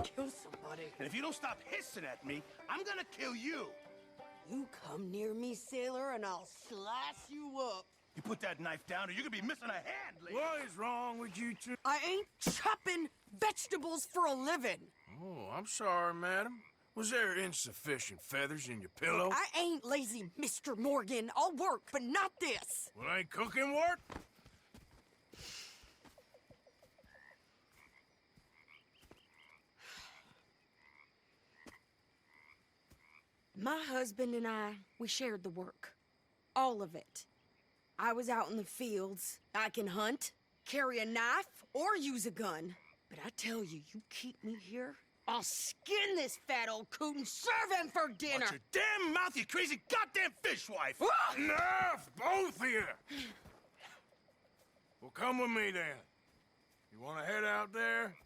kill somebody. And if you don't stop hissing at me, I'm gonna kill you. You come near me, sailor, and I'll slice you up. You put that knife down or you're gonna be missing a hand, lady. What is wrong with you two? I ain't chopping vegetables for a living. Oh, I'm sorry, madam. Was there insufficient feathers in your pillow? I ain't lazy, Mr. Morgan. I'll work, but not this. Well, ain't cooking work? My husband and I, we shared the work. All of it. I was out in the fields. I can hunt, carry a knife, or use a gun. But I tell you, you keep me here, I'll skin this fat old coot and serve him for dinner. Watch your damn mouth, you crazy goddamn fishwife! Ah! Enough, both of you! Well, come with me then. You want to head out there,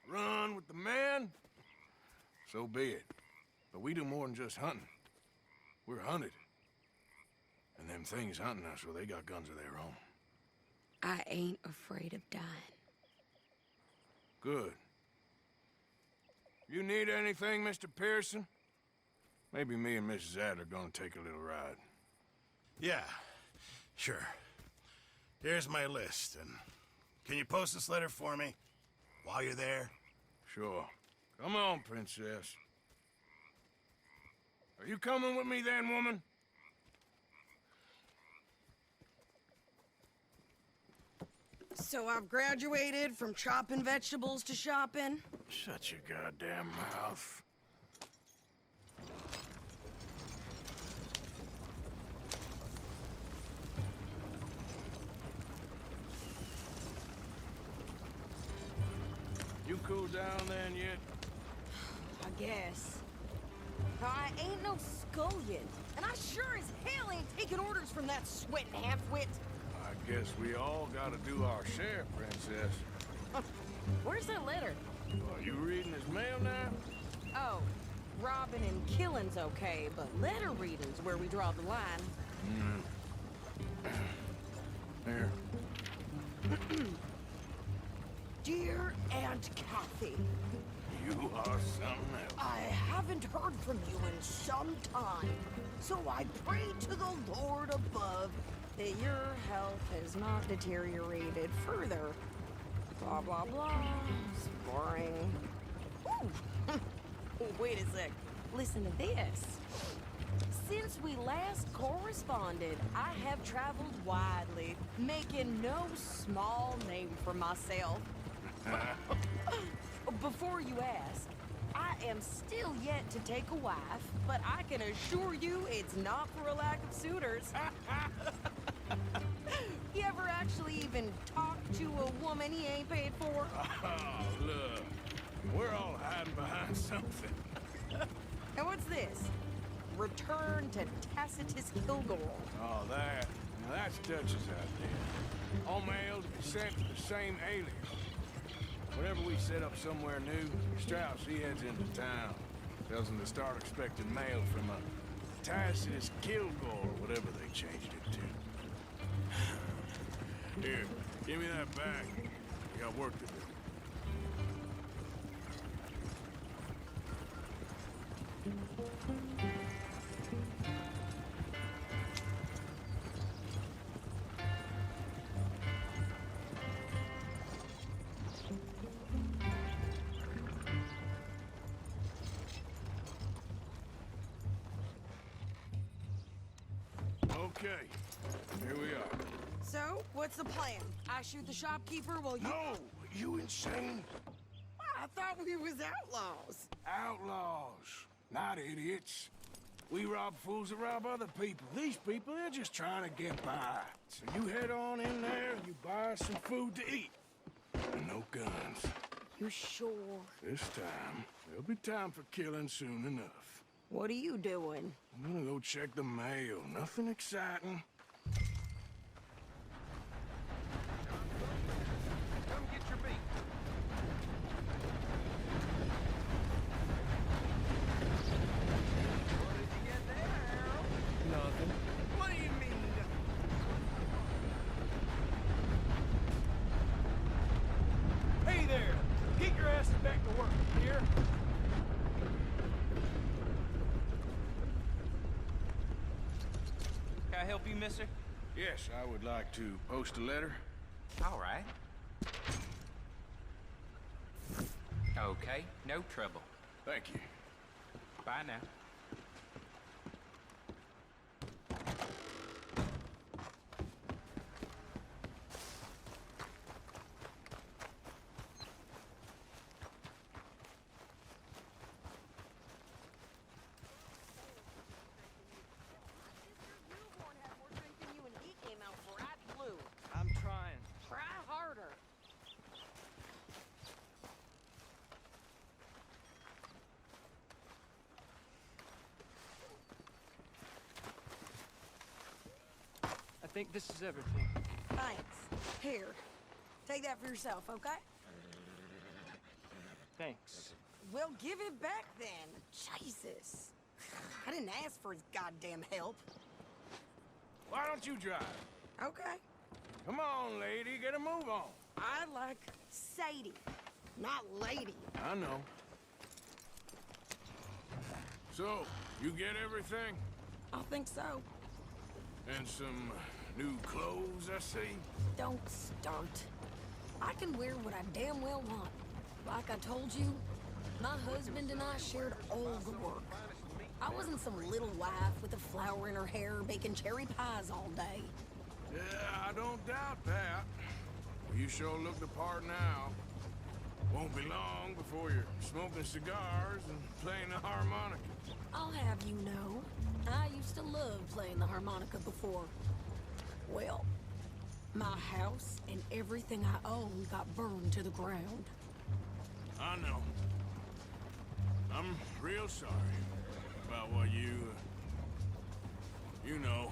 run with the men? So be it. But we do more than just hunting. We're hunted. And them things hunting us, well, they got guns of their own. I ain't afraid of dying. Good. You need anything, Mr. Pearson? Maybe me and Mrs. Adler gonna take a little ride. Yeah, sure. Here's my list, and can you post this letter for me while you're there? Sure. Come on, princess. Are you coming with me then, woman? So I've graduated from chopping vegetables to shopping? Shut your goddamn mouth. You cool down then yet? I guess. I ain't no scullion, and I sure as hell ain't taking orders from that sweating half-wit. I guess we all gotta do our share, princess. Where's that letter? Are you reading his mail now? Oh, robbing and killing's okay, but letter reading's where we draw the line. Here. Dear Aunt Kathy, You are something else. I haven't heard from you in some time, so I pray to the Lord above that your health has not deteriorated further. Blah, blah, blah. It's boring. Ooh. Wait a sec. Listen to this. Since we last corresponded, I have traveled widely, making no small name for myself. Before you ask, I am still yet to take a wife, but I can assure you it's not for a lack of suitors. You ever actually even talk to a woman he ain't paid for? Oh, look. We're all hiding behind something. And what's this? Return to Tacitus Kilgore. Oh, that. Now that's Dutch's idea. All mail to be sent to the same alias. Whenever we set up somewhere new, Strauss, he heads into town. Tells him to start expecting mail from a Tacitus Kilgore, or whatever they changed it to. Here, give me that bag. I got work to do. Okay, here we are. So, what's the plan? I shoot the shopkeeper while you... No! You insane? I thought we was outlaws. Outlaws, not idiots. We rob fools that rob other people. These people, they're just trying to get by. So you head on in there and you buy some food to eat. And no guns. You sure? This time, there'll be time for killing soon enough. What are you doing? I'm gonna go check the mail. Nothing exciting. Come get your beat. What did you get there, Harold? Nothing. What do you mean? Hey there! Get your asses back to work, here. help you, mister? Yes, I would like to post a letter. All right. Okay, no trouble. Thank you. Bye now. I'm trying. Try harder. I think this is everything. Thanks. Here. Take that for yourself, okay? Thanks. Well, give it back then. Jesus. I didn't ask for his goddamn help. Why don't you drive? Okay. Come on, lady, get a move on. I like Sadie, not lady. I know. So, you get everything? I think so. And some new clothes, I see? Don't start. I can wear what I damn well want. Like I told you, my husband and I shared all the work. I wasn't some little wife with a flower in her hair baking cherry pies all day. Yeah, I don't doubt that. You sure look the part now. Won't be long before you're smoking cigars and playing the harmonica. I'll have you know, I used to love playing the harmonica before. Well, my house and everything I own got burned to the ground. I know. I'm real sorry about what you know.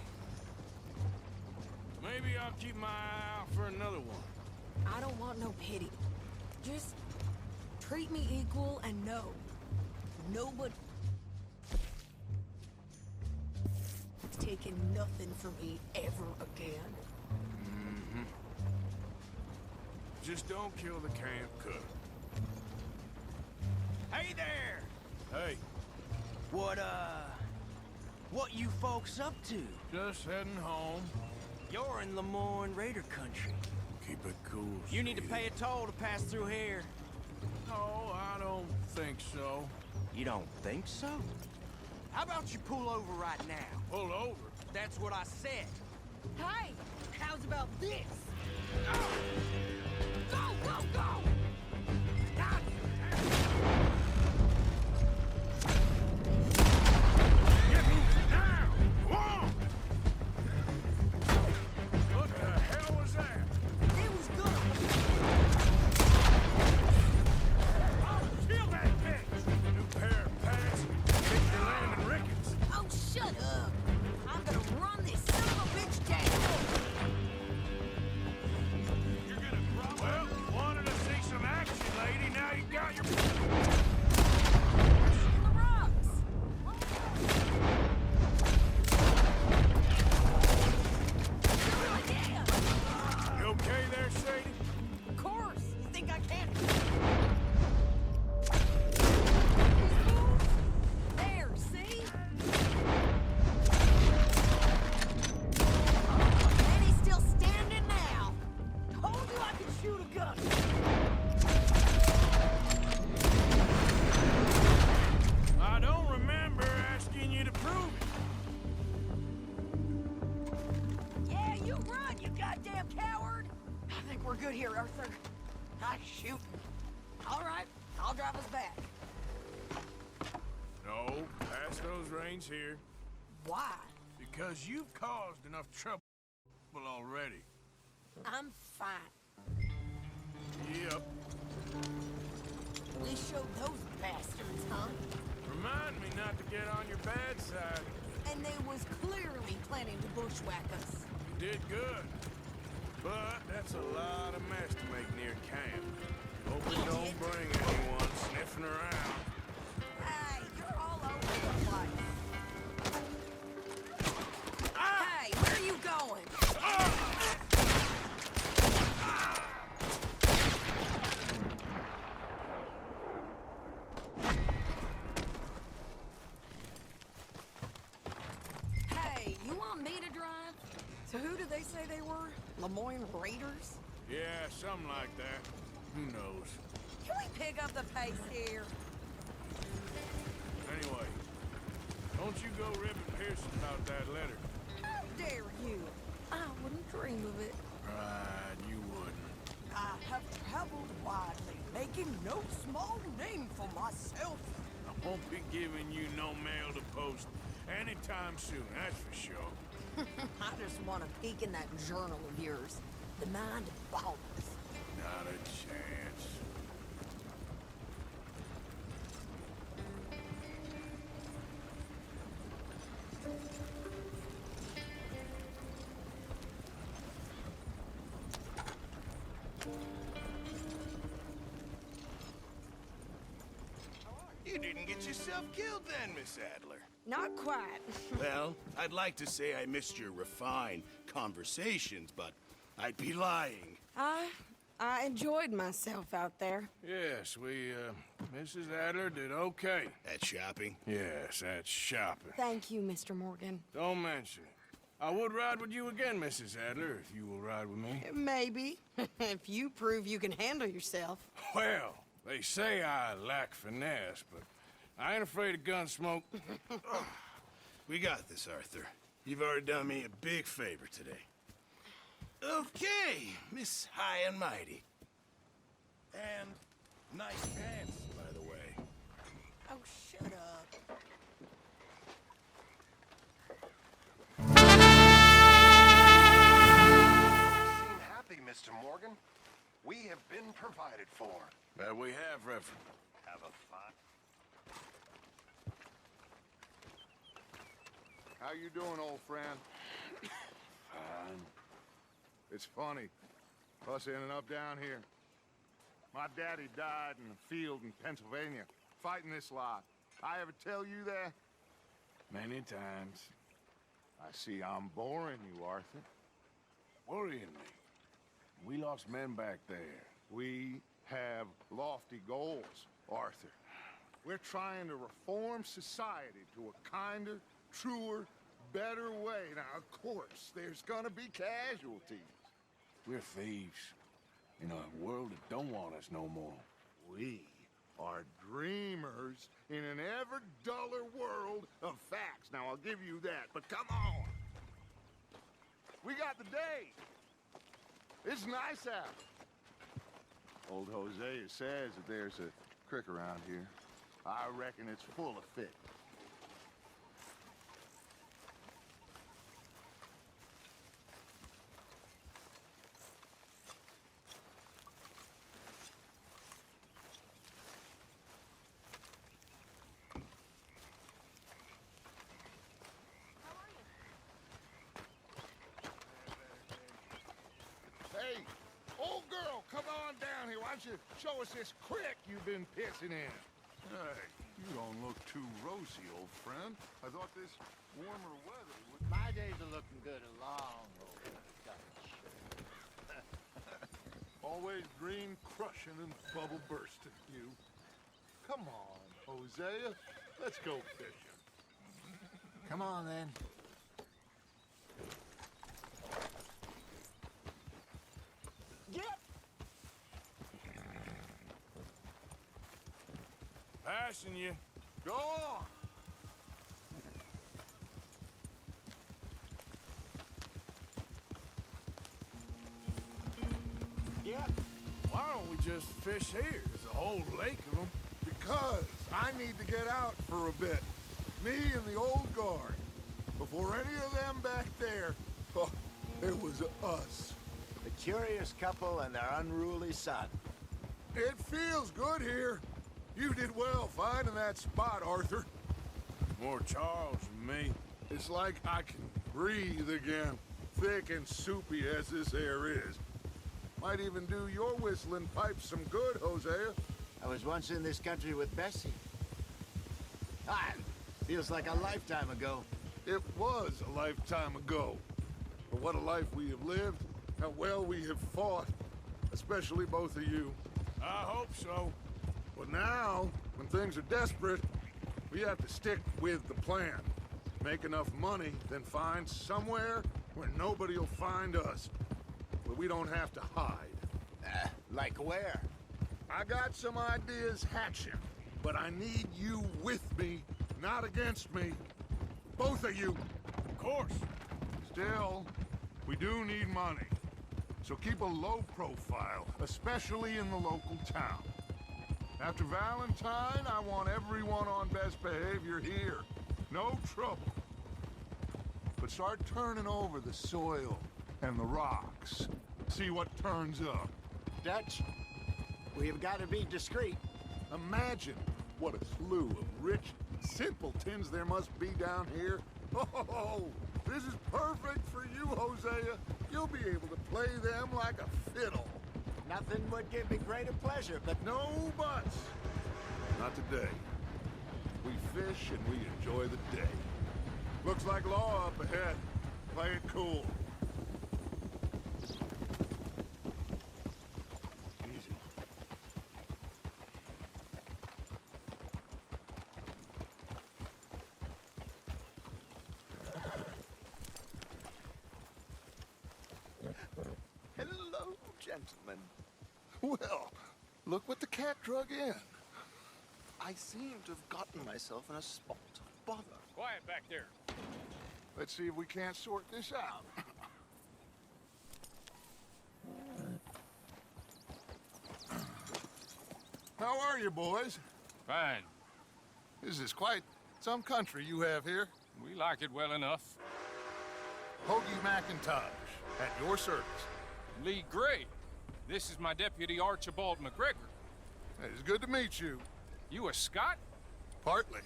Maybe I'll keep my eye out for another one. I don't want no pity. Just treat me equal and know. Nobody taking nothing from me ever again. Mm-hmm. Just don't kill the camp cook. Hey there! Hey, What you folks up to? just heading home. You're in Lemoyne Raider country. Keep it cool, You need to sweetie. pay a toll to pass through here. No, I don't think so. You don't think so? How about you pull over right now? Pull over. That's what I said. Hey, how's about this? Go, go, go! Get moving now! Come on! What the hell was that? It was good. Oh, kill that bitch! New pair of pants. Take your land and rickets. Oh, shut up. I'm gonna run this son of a bitch down. You're gonna probably... Well, wanted to see some action, lady. Now you got your... In the rocks. Good idea. You okay there, Sadie? Of course. You think I can't? There, see? And he's still standing now. Told you I could shoot a gun. I don't remember asking you to prove it. Yeah, you run, you goddamn coward. I think we're good here, Arthur. I shoot. All right, I'll drive us back. No, pass those reins here. Why? Because you've caused enough trouble already. I'm fine. Yep. We showed those bastards, huh? Remind me not to get on your bad side. And they was clearly planning to bushwhack us. You did good. But that's a lot of mess to make near camp. Hope we don't bring anyone sniffing around. Hey, you're all over the place. Hey, where are you going? Hey, you want me to drive? did they say they were? Lemoyne Raiders? Yeah, something like that. Who knows? Can we pick up the pace here? Anyway, don't you go ripping Pearson about that letter. How dare you? I wouldn't dream of it. Right, you wouldn't. I have traveled widely, making no small name for myself. I won't be giving you no mail to post anytime soon, that's for sure. I just want to peek in that journal of yours. The mind boggles. Not a chance. You didn't get yourself killed then, Miss Adler. Not quite. Well, I'd like to say I missed your refined conversations, but I'd be lying. I enjoyed myself out there. Yes, Mrs. Adler did okay. At shopping? Yes, that's shopping. Thank you, Mr. Morgan. Don't mention it. I would ride with you again, Mrs. Adler, if you will ride with me. Maybe. If you prove you can handle yourself. Well, they say I lack finesse, but I ain't afraid of gun smoke. We got this, Arthur. You've already done me a big favor today. Okay, Miss High and Mighty. And nice pants, by the way. Oh, shut up. Seem happy, Mr. Morgan. We have been provided for. That we have, Reverend. Have a fun. How you doing, old friend? Fine. It's funny, us ending up down here. My daddy died in a field in Pennsylvania, fighting this lot. I ever tell you that? Many times. I see I'm boring you, Arthur. Worrying me. We lost men back there. We have lofty goals, Arthur. We're trying to reform society to a kinder, truer, better way. Now, of course, there's gonna be casualties. We're thieves. In a world that don't want us no more. We are dreamers in an ever duller world of facts. Now, I'll give you that, but come on. We got the day. It's nice out. Old Hosea says that there's a creek around here. I reckon it's full of fish. Hey, old girl, come on down here. Why don't you show us this creek you've been pissing in? Hey, you don't look too rosy, old friend. I thought this warmer weather would... My days are looking good along over Dutch. Always green crushing and bubble bursting, you. Come on, Hosea. Let's go fishing. Come on, then. Get! Passing you. Go on. Yeah. Why don't we just fish here? There's a whole lake of them. Because I need to get out for a bit. Me and the old guard. Before any of them back there, oh, it was us. The curious couple and their unruly son. It feels good here. You did well finding that spot, Arthur. More Charles than me. It's like I can breathe again, thick and soupy as this air is. Might even do your whistling pipes some good, Hosea. I was once in this country with Bessie. Ah, feels like a lifetime ago. It was a lifetime ago. But what a life we have lived, how well we have fought, especially both of you. I hope so. But now, when things are desperate, we have to stick with the plan. Make enough money, then find somewhere where nobody'll find us. Where we don't have to hide. Like where? I got some ideas hatching, but I need you with me, not against me. Both of you. Of course. Still, we do need money. So keep a low profile, especially in the local town. After Valentine, I want everyone on best behavior here. No trouble. But start turning over the soil and the rocks. See what turns up. Dutch, we've got to be discreet. Imagine what a slew of rich simpletons there must be down here. Oh, this is perfect for you, Hosea. You'll be able to play them like a fiddle. Nothing would give me greater pleasure, but No buts. Not today. We fish and we enjoy the day. Looks like law up ahead. Play it cool. Easy. hello, gentlemen. Well, look what the cat drug in. I seem to have gotten myself in a spot of bother. Quiet back there. Let's see if we can't sort this out. How are you, boys? Fine. This is quite some country you have here. We like it well enough. Hoagie McIntosh, at your service. Lee Gray. This is my deputy Archibald McGregor. It's good to meet you. You a Scot? Partly.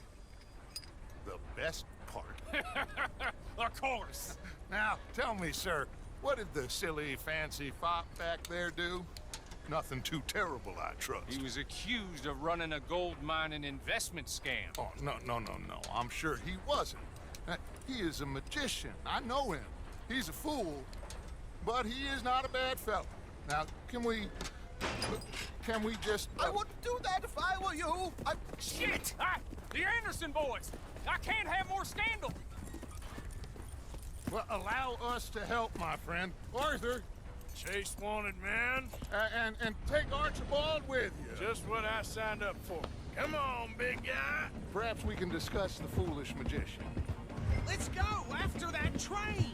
The best part. Of course. Now, tell me, sir, what did the silly, fancy fop back there do? Nothing too terrible, I trust. He was accused of running a gold mining investment scam. Oh, no. I'm sure he wasn't. He is a magician. I know him. He's a fool, but he is not a bad fellow. Now, can we just... I wouldn't do that if I were you. Shit! The Anderson boys! I can't have more scandal! Well, allow us to help, my friend. Arthur, Chase wanted man. and take Archibald with you. Just what I signed up for. Come on, big guy. Perhaps we can discuss the foolish magician. Let's go after that train.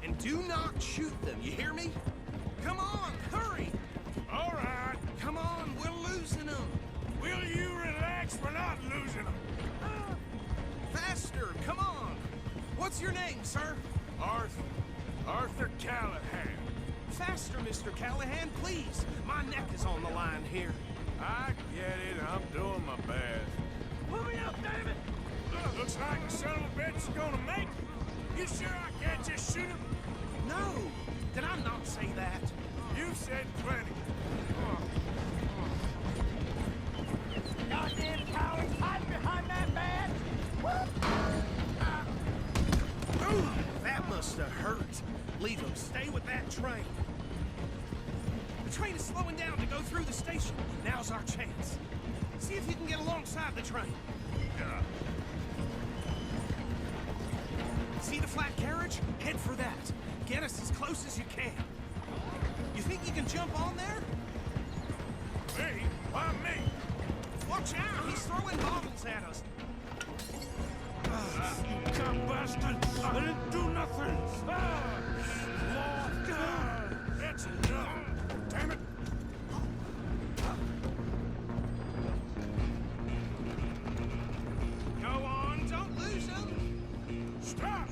And do not shoot them, you hear me? Come on, hurry. All right. Come on, we're losing them. Will you relax? We're not losing them. Faster, come on. What's your name, sir? Arthur Callahan. Faster, Mr. Callahan, please. My neck is on the line here. I get it. I'm doing my best. Hurry up, damn it! Looks like the son of a bitch is gonna make it. You sure I can't just shoot him? No, did I not say that? You said plenty. Goddamn cowards, hide behind that badge! Ooh, that must have hurt. Leave them. Stay with that train. The train is slowing down to go through the station. Now's our chance. See if you can get alongside the train. See the flat carriage? Head for that. Get us as close as you can. You think you can jump on there? Me? Why me? Watch out! He's throwing bottles at us. You dumb bastard! I didn't do nothing! That's enough! Damn it! Go on, don't lose him. Stop!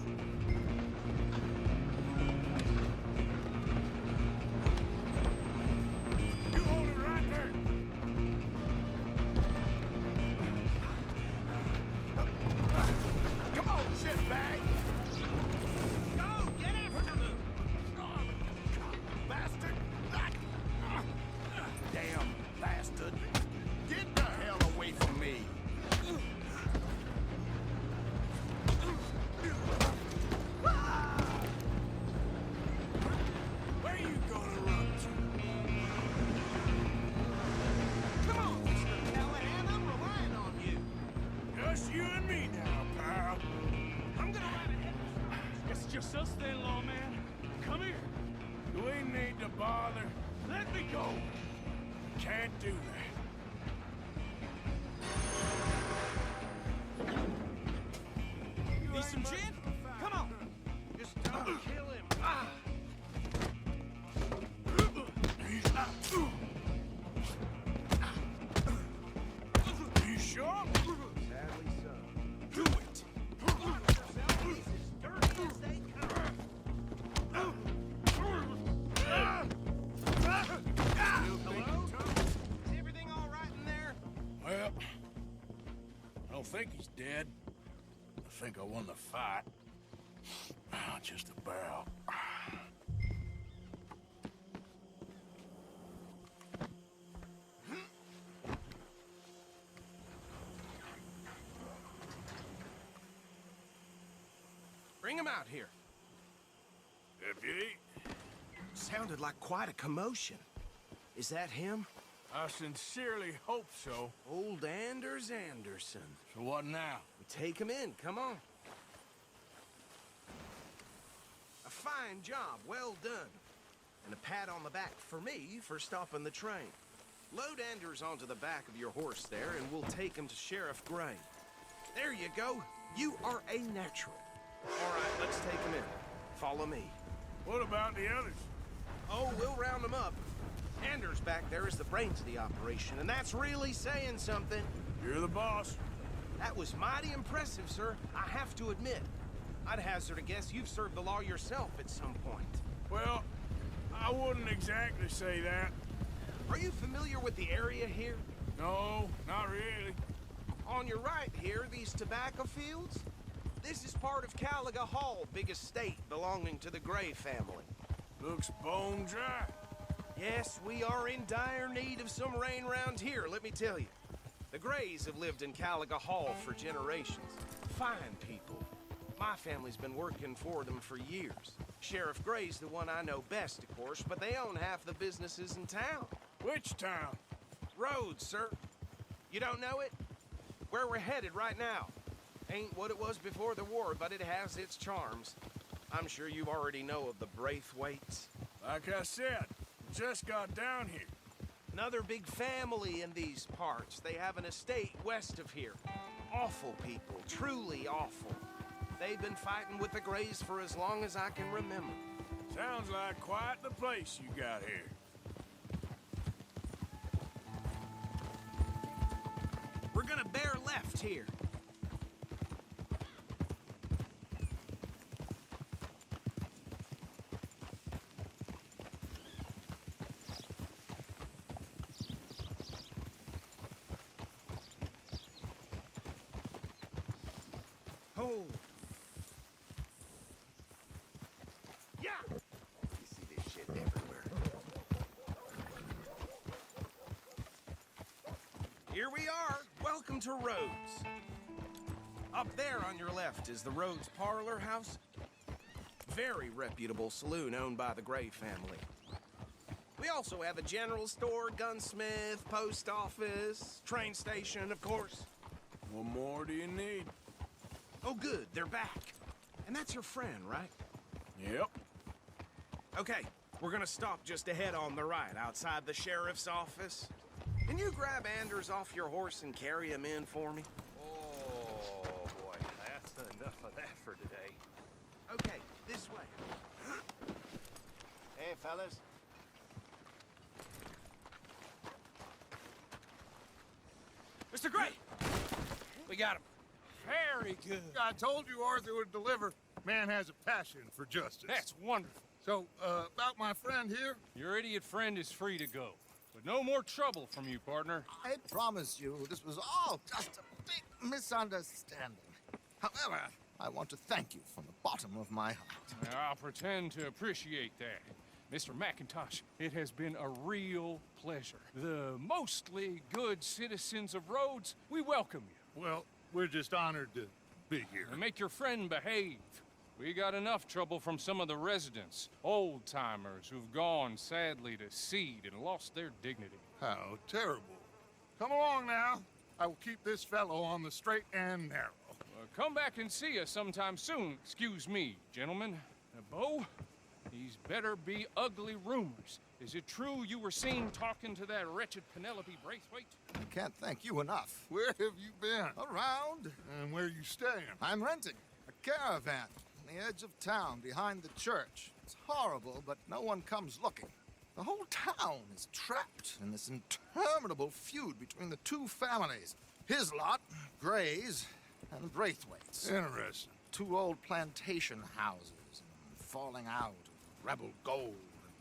You hold it right there! Come on, shitbag! Go, get after them. Bastard! bother. Let me go. Can't do that. Need some gin? Come on. Just don't kill him. You sure? Sadly so. Do it. He's as dirty as they come. Hello? Is everything all right in there? Well, I don't think he's dead. I think I won the fight. Just about. Bring him out here. Deputy, Sounded like quite a commotion. Is that him? I sincerely hope so. Old Anders Anderson. So what now? Take him in, come on. A fine job, well done. And a pat on the back for me for stopping the train. Load Anders onto the back of your horse there, and we'll take him to Sheriff Gray. There you go. You are a natural. All right, let's take him in. Follow me. What about the others? Oh, we'll round them up. Anders back there is the brains of the operation, and that's really saying something. You're the boss. That was mighty impressive, sir. I have to admit. I'd hazard a guess you've served the law yourself at some point. Well, I wouldn't exactly say that. Are you familiar with the area here? No, not really. On your right here, these tobacco fields? This is part of Caliga Hall, big estate belonging to the Gray family. Looks bone dry. Yes, we are in dire need of some rain round here, let me tell you. The Grays have lived in Caliga Hall for generations. Fine people. My family's been working for them for years. Sheriff Gray's the one I know best, of course, but they own half the businesses in town. Which town? Rhodes, sir. You don't know it? Where we're headed right now. Ain't what it was before the war, but it has its charms. I'm sure you already know of the Braithwaites. Like I said, just got down here. Another big family in these parts. They have an estate west of here. Awful people, truly awful. They've been fighting with the Grays for as long as I can remember. Sounds like quite the place you got here. We're gonna bear left here. Oh. Yeah! You see this shit everywhere. Here we are. Welcome to Rhodes. Up there on your left is the Rhodes Parlor House. Very reputable saloon owned by the Gray family. We also have a general store, gunsmith, post office, train station, of course. What more do you need? Oh, good, they're back. And that's your friend, right? Yep. Okay, we're gonna stop just ahead on the right, outside the sheriff's office. Can you grab Anders off your horse and carry him in for me? Oh, boy, that's enough of that for today. Okay, this way. Hey, fellas. Mr. Gray! We got him. Very good. I told you Arthur would deliver. Man has a passion for justice. That's wonderful. So, about my friend here? Your idiot friend is free to go. But no more trouble from you, partner. I promise you this was all just a big misunderstanding. However, I want to thank you from the bottom of my heart. I'll pretend to appreciate that. Mr. McIntosh, it has been a real pleasure. The mostly good citizens of Rhodes, we welcome you. Well, we're just honored to be here. And make your friend behave. We got enough trouble from some of the residents, old-timers who've gone, sadly, to seed and lost their dignity. How terrible. Come along now. I will keep this fellow on the straight and narrow. Come back and see us sometime soon. Excuse me, gentlemen. Bo, These better be ugly rumors. Is it true you were seen talking to that wretched Penelope Braithwaite? I can't thank you enough. Where have you been? Around. And where you staying? I'm renting a caravan on the edge of town behind the church. It's horrible, but no one comes looking. The whole town is trapped in this interminable feud between the two families. His lot, Gray's, and Braithwaite's. Interesting. Two old plantation houses, and falling out of rebel gold,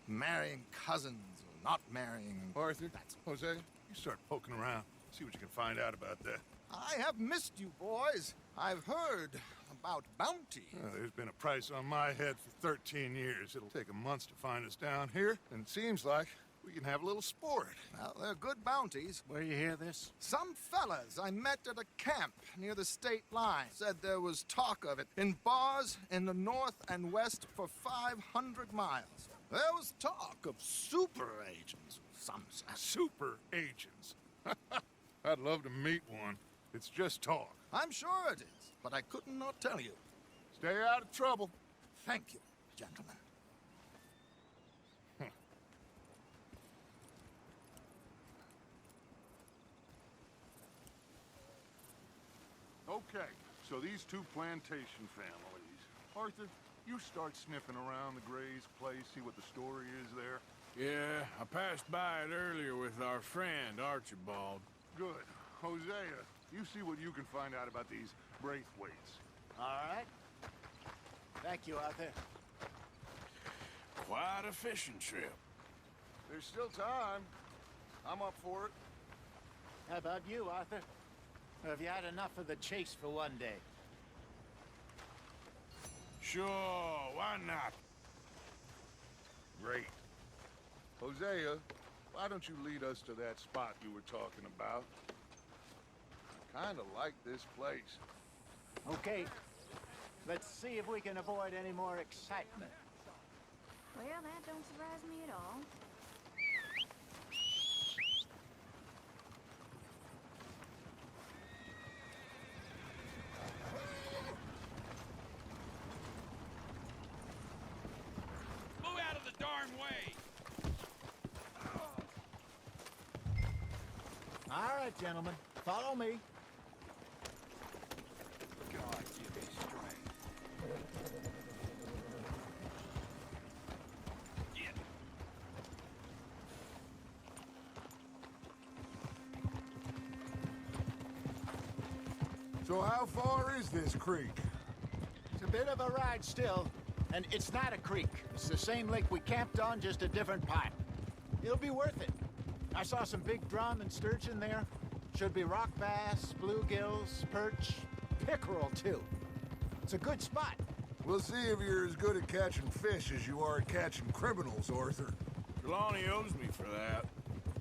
and marrying cousins or not marrying. Arthur, Jose, you start poking around. See what you can find out about that. I have missed you, boys. I've heard about bounty. There's been a price on my head for 13 years. It'll take a month to find us down here, and it seems like we can have a little sport. Well, they're good bounties. Where you hear this? Some fellas I met at a camp near the state line said there was talk of it in bars in the north and west for 500 miles. There was talk of super agents, some said. Super agents. I'd love to meet one. It's just talk. I'm sure it is, but I could not tell you. Stay out of trouble. Thank you, gentlemen. Okay, so these two plantation families. Arthur, you start sniffing around the Gray's place, see what the story is there. Yeah, I passed by it earlier with our friend, Archibald. Good. Hosea, you see what you can find out about these Braithwaites. All right. Thank you, Arthur. Quite a fishing trip. There's still time. I'm up for it. How about you, Arthur? Or have you had enough of the chase for one day? Sure, why not? Great. Hosea, why don't you lead us to that spot you were talking about? I kind of like this place. Okay. Let's see if we can avoid any more excitement. Well, that don't surprise me at all. Move out of the darn way! All right, gentlemen. Follow me. God, give me strength. So how far is this creek? It's a bit of a ride still, and it's not a creek. It's the same lake we camped on, just a different part. It'll be worth it. I saw some big drum and sturgeon there. Should be rock bass, bluegills, perch, pickerel too. It's a good spot. We'll see if you're as good at catching fish as you are at catching criminals, Arthur. Trelawney owes me for that.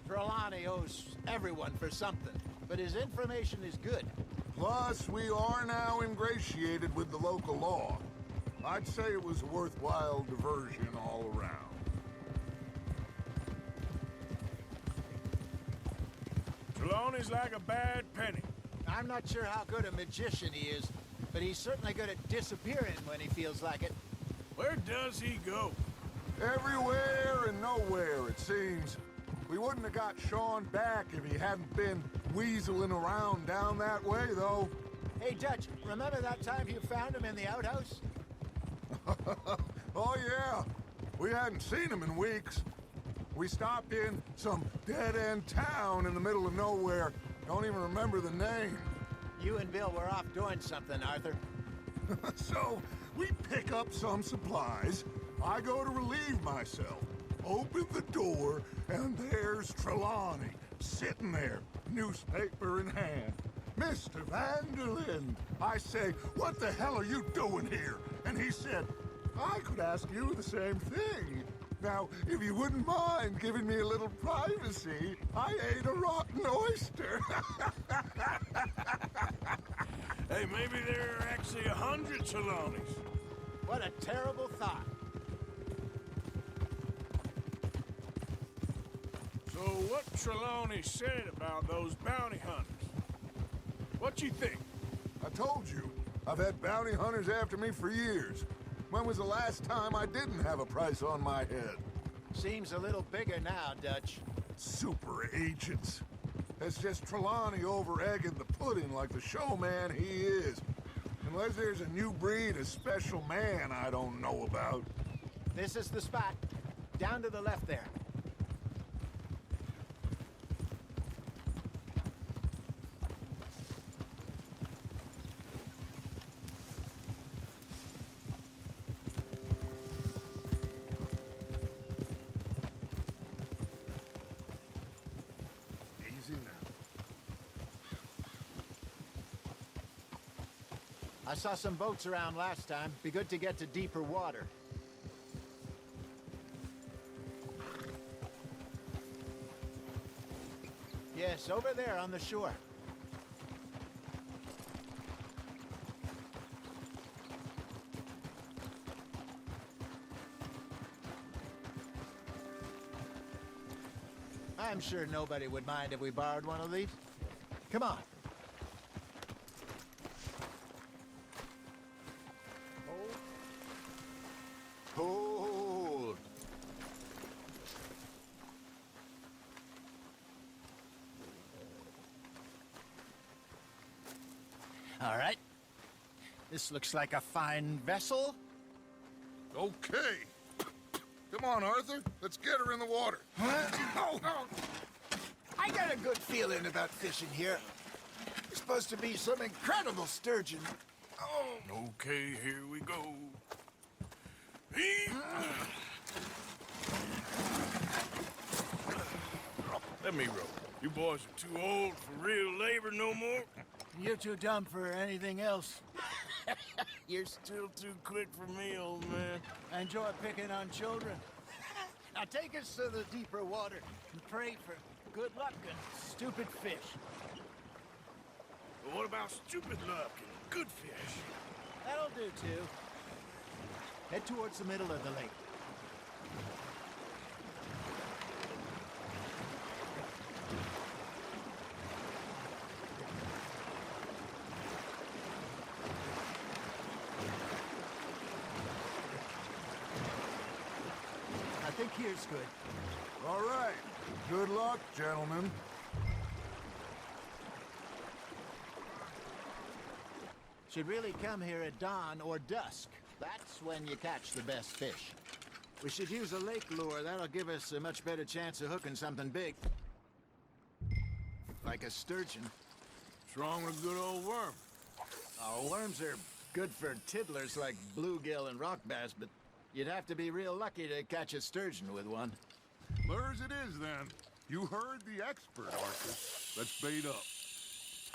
Trelawney owes everyone for something, but his information is good. Plus, we are now ingratiated with the local law. I'd say it was a worthwhile diversion all around. Trelawney's like a bad penny. I'm not sure how good a magician he is, but he's certainly good at disappearing when he feels like it. Where does he go? Everywhere and nowhere, it seems. We wouldn't have got Sean back if he hadn't been weaseling around down that way, though. Hey, Dutch, remember that time you found him in the outhouse? Oh, yeah. We hadn't seen him in weeks. We stopped in some dead-end town in the middle of nowhere. Don't even remember the name. You and Bill were off doing something, Arthur. So, we pick up some supplies. I go to relieve myself. Open the door, and there's Trelawney, sitting there, newspaper in hand. Mr. Vanderlyn. I say, what the hell are you doing here? And he said, I could ask you the same thing. Now, if you wouldn't mind giving me a little privacy, I ate a rotten oyster. Hey, maybe there are actually 100 Trelawneys. What a terrible thought. So what Trelawney said about those bounty hunters? What you think? I told you, I've had bounty hunters after me for years. When was the last time I didn't have a price on my head? Seems a little bigger now, Dutch. Super agents. That's just Trelawney over-egging the pudding like the showman he is. Unless there's a new breed of special man I don't know about. This is the spot. Down to the left there. Easy now. I saw some boats around last time. Be good to get to deeper water. Yes, over there on the shore. I'm sure nobody would mind if we borrowed one of these. Come on. Hold. All right. This looks like a fine vessel. Okay. Come on, Arthur. Let's get her in the water. Oh, I got a good feeling about fishing here. There's supposed to be some incredible sturgeon. Oh. Okay, here we go. Let me row. You boys are too old for real labor no more. You're too dumb for anything else. You're still too quick for me, old man. I enjoy picking on children. Now take us to the deeper water and pray for good luck and stupid fish. But what about stupid luck and good fish? That'll do, too. Head towards the middle of the lake. I think here's good. All right. Good luck, gentlemen. Should really come here at dawn or dusk. That's when you catch the best fish. We should use a lake lure. That'll give us a much better chance of hooking something big. Like a sturgeon. What's wrong with a good old worm? Oh, worms are good for tiddlers like bluegill and rock bass, but you'd have to be real lucky to catch a sturgeon with one. Lures it is, then. You heard the expert, Arthur. Let's bait up.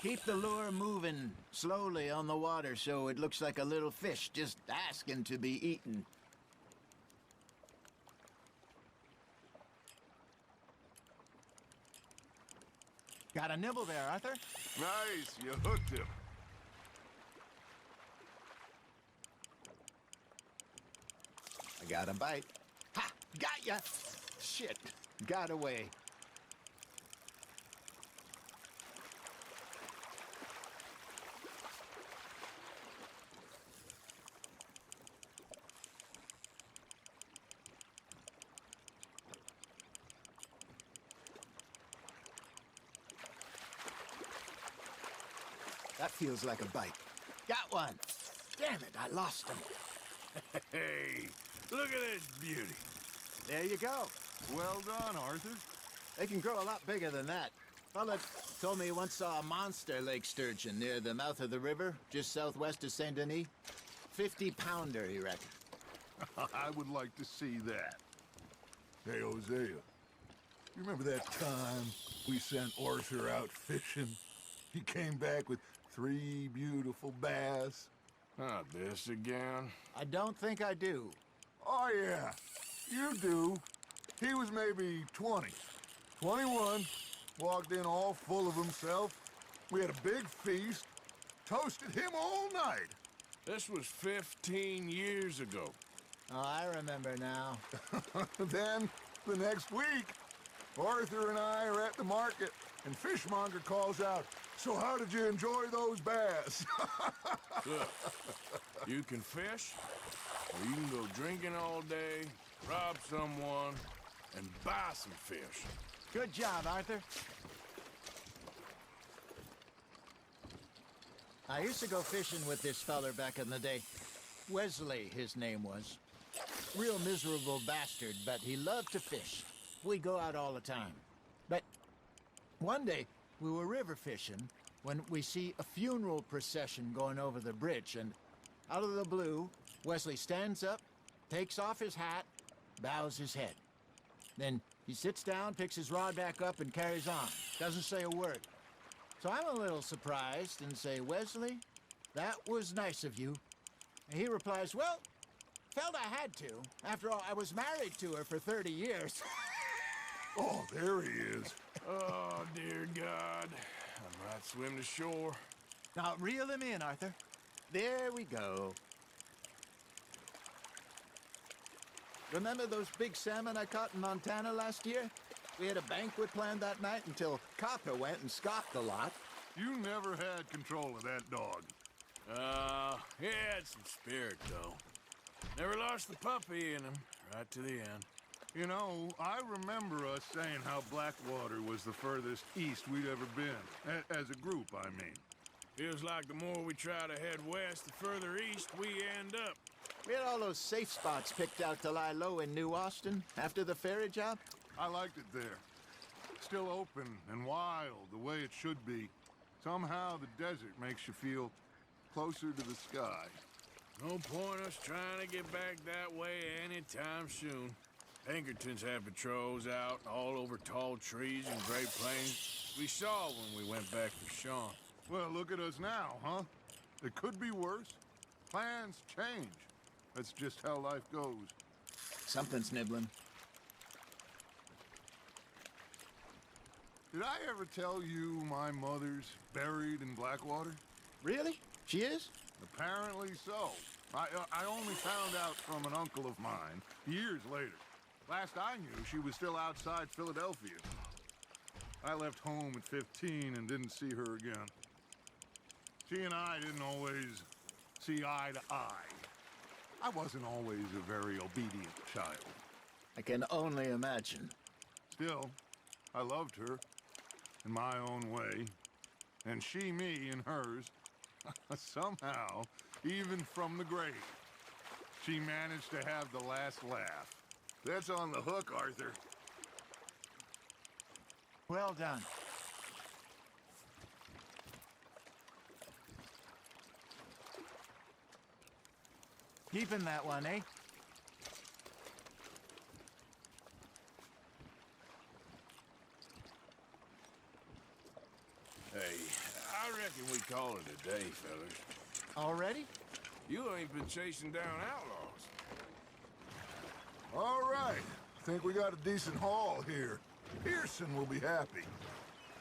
Keep the lure moving slowly on the water so it looks like a little fish just asking to be eaten. Got a nibble there, Arthur? Nice. You hooked him. I got a bite. Ha! Got ya! Shit. Got away. That feels like a bite. Got one. Damn it, I lost him. Hey, look at this beauty. There you go. Well done, Arthur. They can grow a lot bigger than that. Fella told me he once saw a monster lake sturgeon near the mouth of the river, just southwest of Saint Denis. 50-pounder, he reckoned. I would like to see that. Hey, Hosea. You remember that time we sent Arthur out fishing? He came back with 3 beautiful bass. Not this again. I don't think I do. Oh, yeah. You do. He was maybe 20. 21. Walked in all full of himself. We had a big feast. Toasted him all night. This was 15 years ago. Oh, I remember now. Then, the next week, Arthur and I are at the market, and Fishmonger calls out, "So how did you enjoy those bass?" Look, you can fish, Or you can go drinking all day, rob someone, and buy some fish. Good job, Arthur. I used to go fishing with this feller back in the day. Wesley, his name was. Real miserable bastard, but he loved to fish. We'd go out all the time. But one day, we were river fishing when we see a funeral procession going over the bridge, and out of the blue, Wesley stands up, takes off his hat, bows his head. Then he sits down, picks his rod back up, and carries on. Doesn't say a word. So I'm a little surprised and say, Wesley, that was nice of you. And he replies, well, felt I had to. After all, I was married to her for 30 years. Oh, there he is. Oh, dear God. I might swim to shore. Now, reel him in, Arthur. There we go. Remember those big salmon I caught in Montana last year? We had a banquet planned that night until Copper went and scoffed a lot. You never had control of that dog. He had some spirit, though. Never lost the puppy in him, right to the end. You know, I remember us saying how Blackwater was the furthest east we'd ever been. As a group, I mean. Feels like the more we try to head west, the further east we end up. We had all those safe spots picked out to lie low in New Austin after the ferry job. I liked it there. Still open and wild, the way it should be. Somehow the desert makes you feel closer to the sky. No point us trying to get back that way anytime soon. Pinkertons had patrols out all over tall trees and Great Plains. We saw when we went back for Sean. Well, look at us now, huh? It could be worse. Plans change. That's just how life goes. Something's nibbling. Did I ever tell you my mother's buried in Blackwater? Really? She is? Apparently so. I only found out from an uncle of mine years later. Last I knew, she was still outside Philadelphia. I left home at 15 and didn't see her again. She and I didn't always see eye to eye. I wasn't always a very obedient child. I can only imagine. Still, I loved her in my own way, and she me in hers. Somehow, even from the grave, she managed to have the last laugh. That's on the hook, Arthur. Well done. Keeping that one, eh? Hey, I reckon we call it a day, fellas. Already? You ain't been chasing down outlaws. All right. Think we got a decent haul here. Pearson will be happy.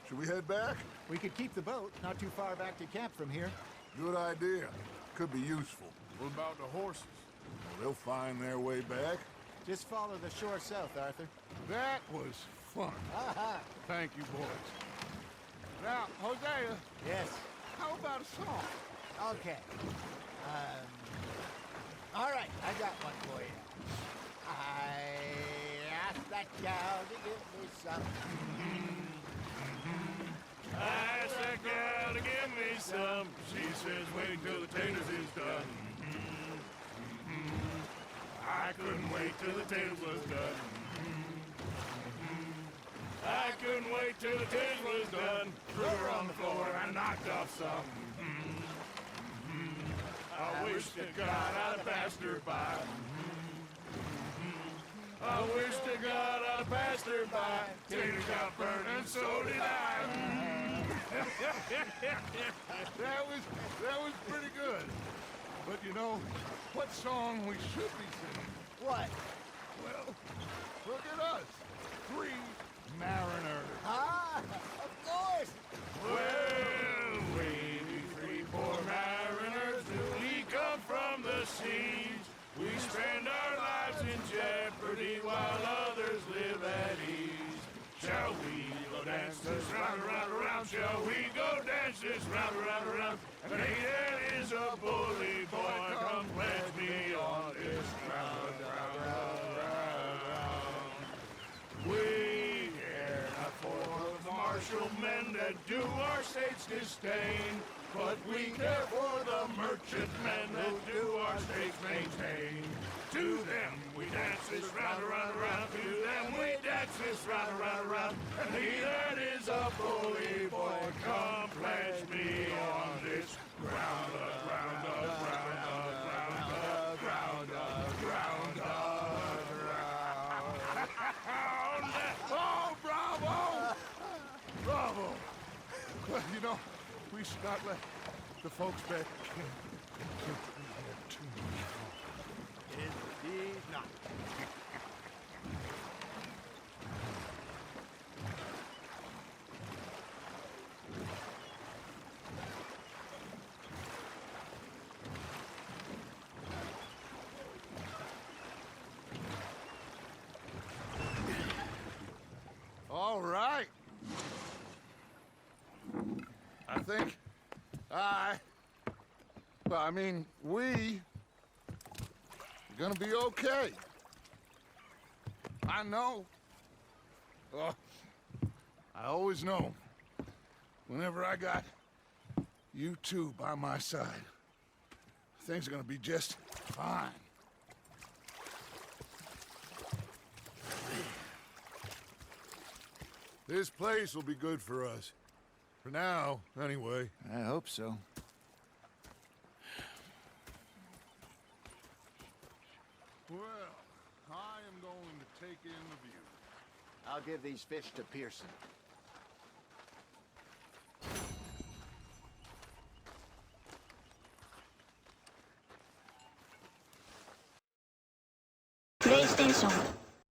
Should we head back? We could keep the boat not too far back to camp from here. Good idea. Could be useful. What about the horses? Well, they'll find their way back. Just follow the shore south, Arthur. That was fun. Aha! Thank you, boys. Now, Hosea. Yes. How about a song? Okay. All right, I got one for you. I asked that gal to give me some. I asked that gal to give me some. She says, wait till the taters is done. I couldn't wait till the taters was done. I couldn't wait till the taters was done. Threw her on the floor and knocked off some. I wish to God I'd have passed her by. I wish to God I'd have passed her by. Taters got burned and so did I. That was pretty good. But you know, what song we should be singing? What? Well, look at us. 3 mariners. Ah, of course. Well, we be 3 poor mariners newly come from the seas. We spend our lives in jeopardy while others live at ease. Shall we go dance this round, around, around? Shall we go dance this round, around, around? And Hayden is a bully boy, come pledge me on this men that do our state's disdain. But we care for the merchantmen that do our state's maintain. To them we dance this round, around, around. To them we dance this round, around, around. And he that is a bully boy, come pledge me on this ground up, ground up, ground up, ground up, ground up, ground up, ground up. Oh, bravo! Bravo! Well, you know, we should not let the folks back too much. Indeed not. All right. I think we are gonna be okay. I know. Oh, I always know. Whenever I got you two by my side, things are gonna be just fine. This place will be good for us. For now, anyway. I hope so. Well, I am going to take in the view. I'll give these fish to Pearson. PlayStation